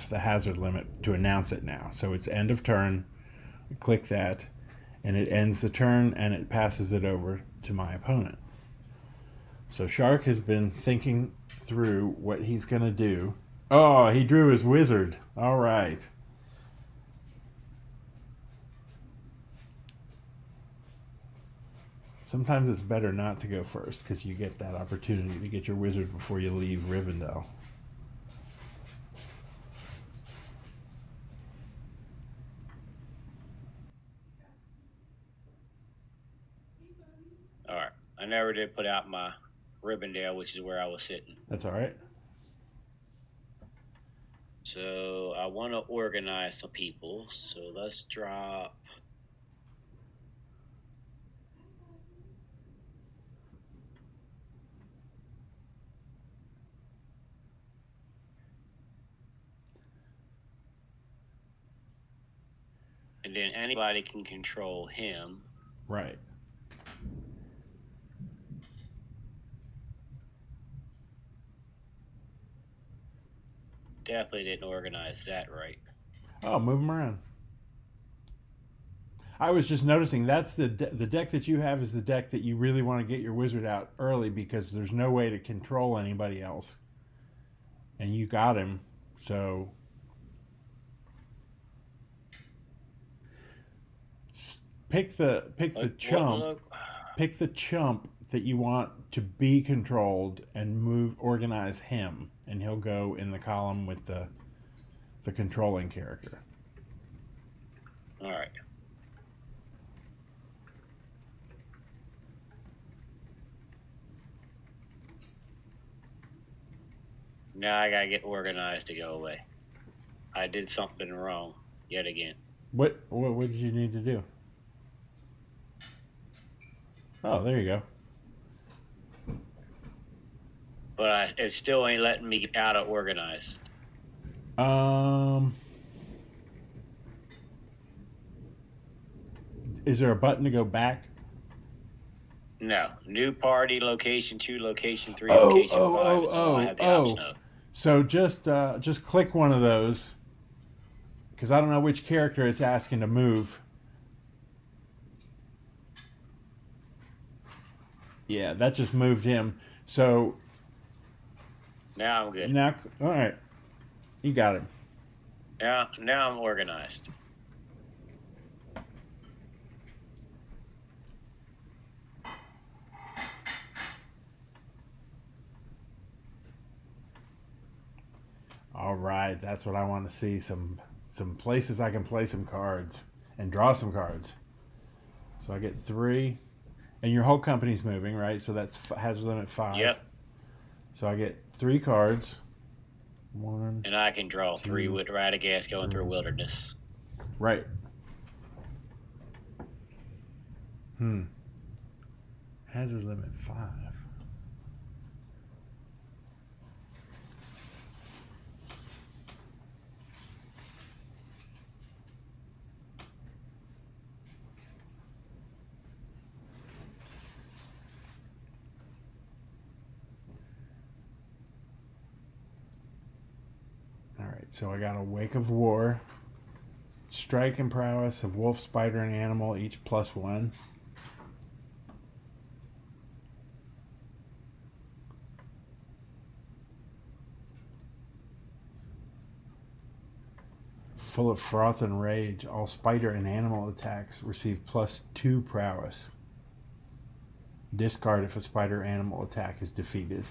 the hazard limit to announce it now. So it's end of turn. Click that, and it ends the turn, and it passes it over to my opponent. So Shark has been thinking through what he's going to do. Oh, he drew his wizard. All right. Sometimes it's better not to go first because you get that opportunity to get your wizard before you leave Rivendell. All right. I never did put out my Rivendell, which is where I was sitting. That's all right. So I want to organize some people. So let's drop. And then anybody can control him. Right. Definitely didn't organize that right. Oh, move them around. I was just noticing that's the deck that you have is the deck that you really want to get your wizard out early because there's no way to control anybody else. And you got him, so pick the chump that you want to be controlled and organize him, and he'll go in the column with the controlling character. All right. Now I gotta get organized to go away. I did something wrong yet again. What did you need to do? Oh, there you go. But it still ain't letting me get out of organized. Is there a button to go back? No. New party, location 2, location 3, location 5. I have the option of. So just click one of those, because I don't know which character it's asking to move. Yeah, that just moved him. So now I'm good. Now, all right, you got him. Now I'm organized. All right, that's what I want to see. Some places I can play some cards and draw some cards. So I get 3, and your whole company's moving, right? So that's hazard limit 5. Yep. So I get 3 cards. 1. And I can draw 3 with Radagast going through Wilderness. Right. Hazard limit 5. Alright, so I got a Wake of War. Strike and prowess of wolf, spider, and animal, each +1. Full of froth and rage, all spider and animal attacks receive +2 prowess. Discard if a spider animal attack is defeated.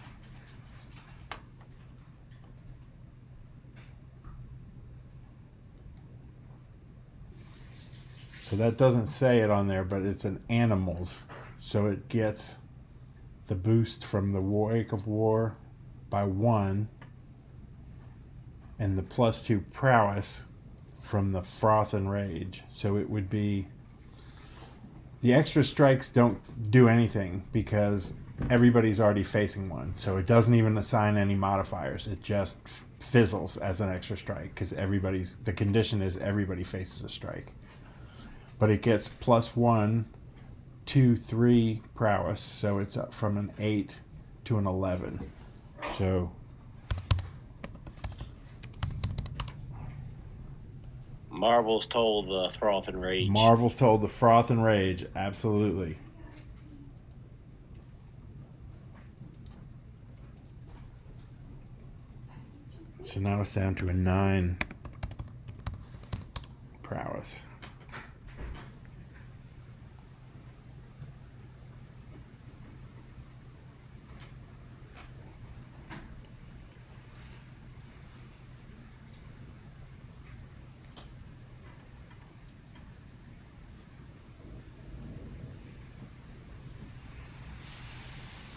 So that doesn't say it on there, but it's an animals. So it gets the boost from the Wake of War by 1 and the +2 prowess from the froth and rage. So it would be the extra strikes don't do anything because everybody's already facing one. So it doesn't even assign any modifiers. It just fizzles as an extra strike because the condition is everybody faces a strike. But it gets +1, 2, 3 prowess, so it's up from an 8 to an 11. So Marbles told the Froth and Rage. Marvels told the Froth and Rage. Absolutely. So now it's down to a 9 prowess.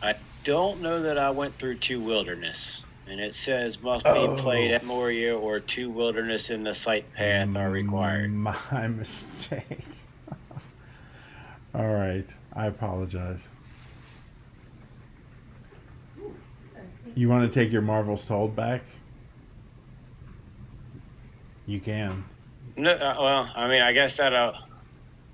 I don't know that I went through 2 Wilderness. And it says must be played at Moria or 2 Wilderness in the site path are required. My mistake. All right. I apologize. You want to take your Marvels Told back? You can. No, well, I mean, I guess that'll...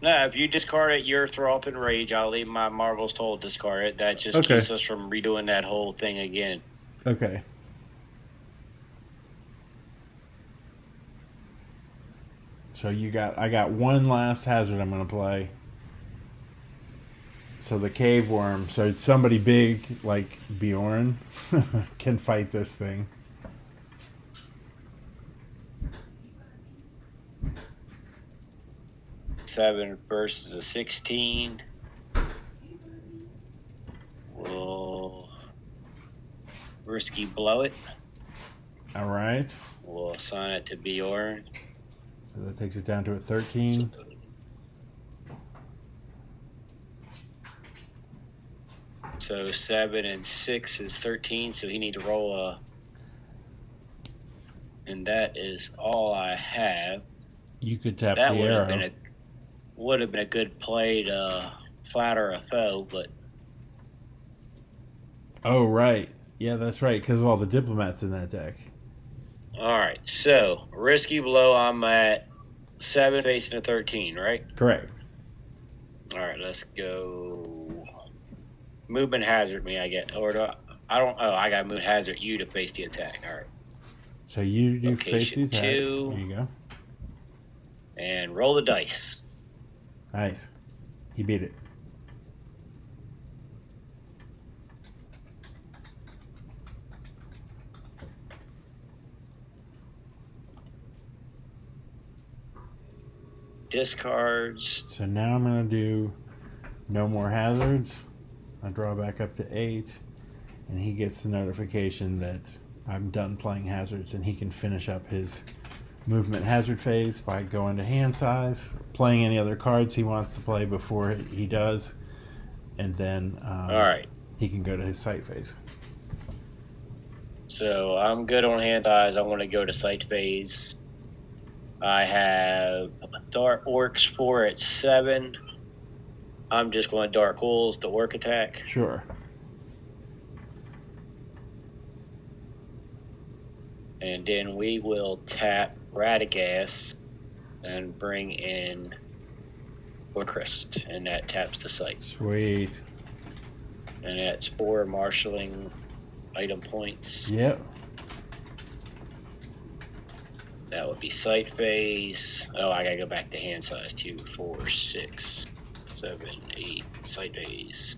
No, if you discard it, your Froth and Rage, I'll leave my Marvels Told discarded. That just keeps us from redoing that whole thing again. Okay. So I got one last hazard I'm going to play. So the cave worm, so somebody big like Bjorn can fight this thing. Seven versus a 16. We'll risky blow it. All right. We'll assign it to Bjorn. So that takes it down to a 13. So 7 and 6 is 13. So he needs to roll a. And that is all I have. You could tap that the arrow. Would have been a good play to flatter a foe, but. Oh, right. Yeah, that's right, because of all the diplomats in that deck. All right, so risky blow, I'm at 7 facing a 13, right? Correct. All right, let's go. Movement hazard me, I get. Or do I don't. Oh, I got movement hazard you to face the attack. All right. So you do face the attack. 2. There you go. And roll the dice. Nice. He beat it. Discards. So now I'm going to do no more hazards. I draw back up to 8, and he gets the notification that I'm done playing hazards, and he can finish up his movement hazard phase by going to hand size, playing any other cards he wants to play before he does, and then all right, he can go to his sight phase. So I'm good on hand size. I want to go to sight phase. I have Dark Orcs 4 at 7. I'm just going Dark Holes to Orc attack. Sure. And then we will tap Radagast and bring in Orcrist, and that taps the site. Sweet. And that's 4 marshalling item points. Yep. That would be sight phase. Oh, I gotta go back to hand size. 2, 4, 6, 7, 8. Sight phase.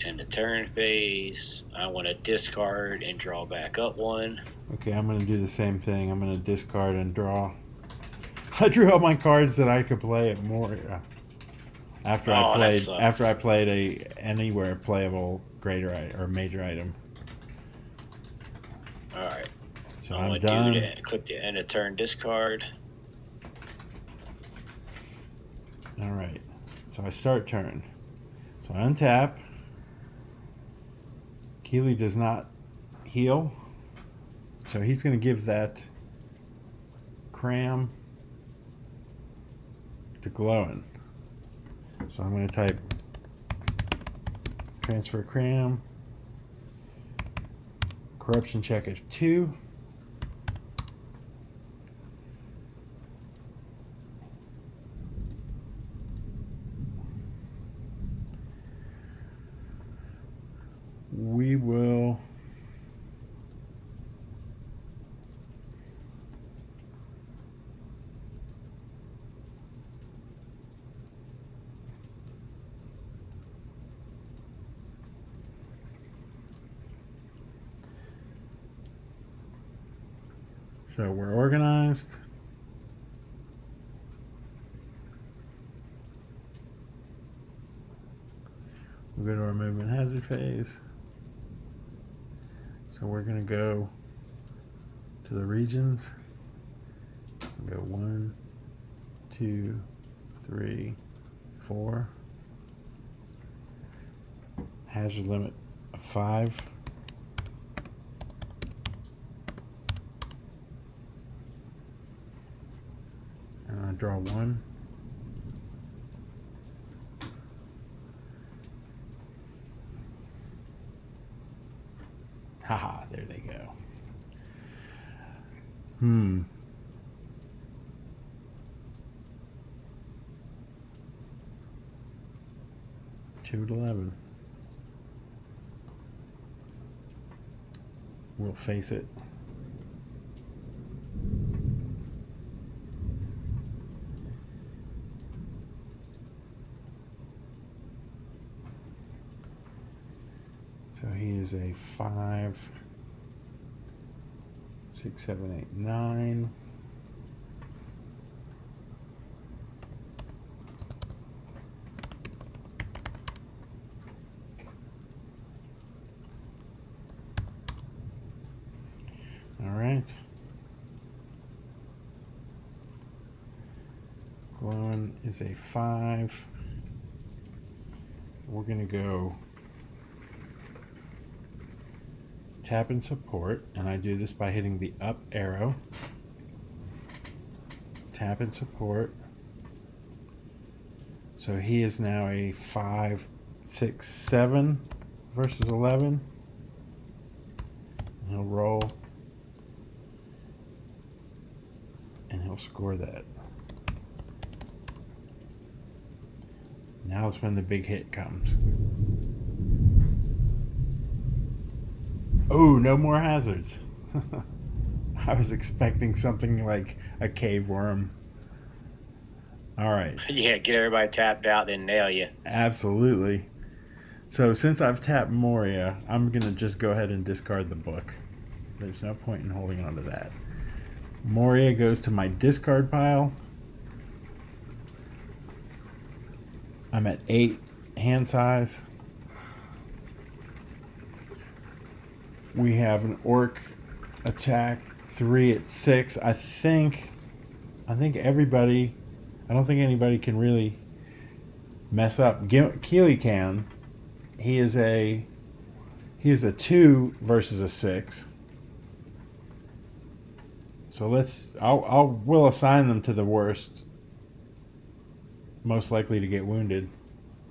And the turn phase, I want to discard and draw back up 1. Okay, I'm going to do the same thing. I'm going to discard and draw. I drew all my cards that I could play at Moria. After I played a anywhere playable greater or major item. All right. So I'm done. Click the end of turn discard. All right. So I start turn. So I untap. Keeley does not heal. So he's going to give that cram to Glowin. So I'm going to type transfer cram. Corruption check of 2. We will So we're organized. We'll go to our movement hazard phase. So we're going to go to the regions. We'll go 1, 2, 3, 4. Hazard limit of 5. And I draw 1. Haha, there they go. 2 to 11. We'll face it. So he is a 5, 6, 7, 8, 9. All right. Glowing is a 5. We're going to go tap and support, and I do this by hitting the up arrow. Tap and support. So he is now a 5, 6, 7 versus 11. And he'll roll. And he'll score that. Now is when the big hit comes. Oh, no more hazards. I was expecting something like a cave worm. All right. Yeah, get everybody tapped out, then nail you. Absolutely. So since I've tapped Moria, I'm going to just go ahead and discard the book. There's no point in holding on to that. Moria goes to my discard pile. I'm at 8 hand size. We have an orc attack 3 at 6. I think everybody. I don't think anybody can really mess up. Keely can. He is a 2 versus a 6. So we'll assign them to the worst, most likely to get wounded,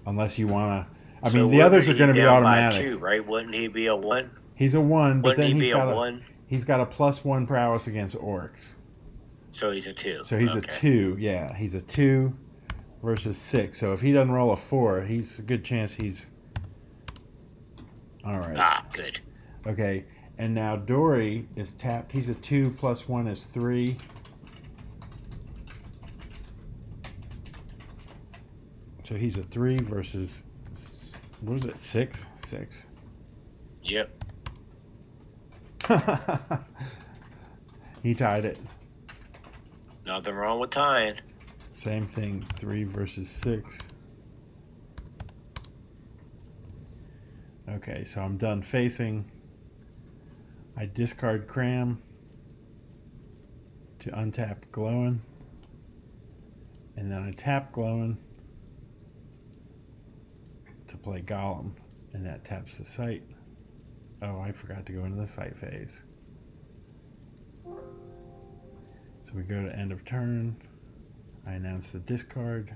unless you want to. I mean, the others are going to be automatic. 2, right? Wouldn't he be a 1? He's a 1, but then he's got a +1 prowess against orcs. So he's a 2. So he's a 2. Yeah, he's a 2 versus 6. So if he doesn't roll a 4, he's a good chance he's. All right. Ah, good. Okay. And now Dory is tapped. He's a 2 +1 is 3. So he's a 3 versus, what was it, 6? 6. Yep. He tied it. Nothing wrong with tying. Same thing, 3 versus 6. Okay, so I'm done facing. I discard Cram to untap Glowing. And then I tap Glowing to play Golem. And that taps the site. Oh, I forgot to go into the site phase. So we go to end of turn. I announce the discard.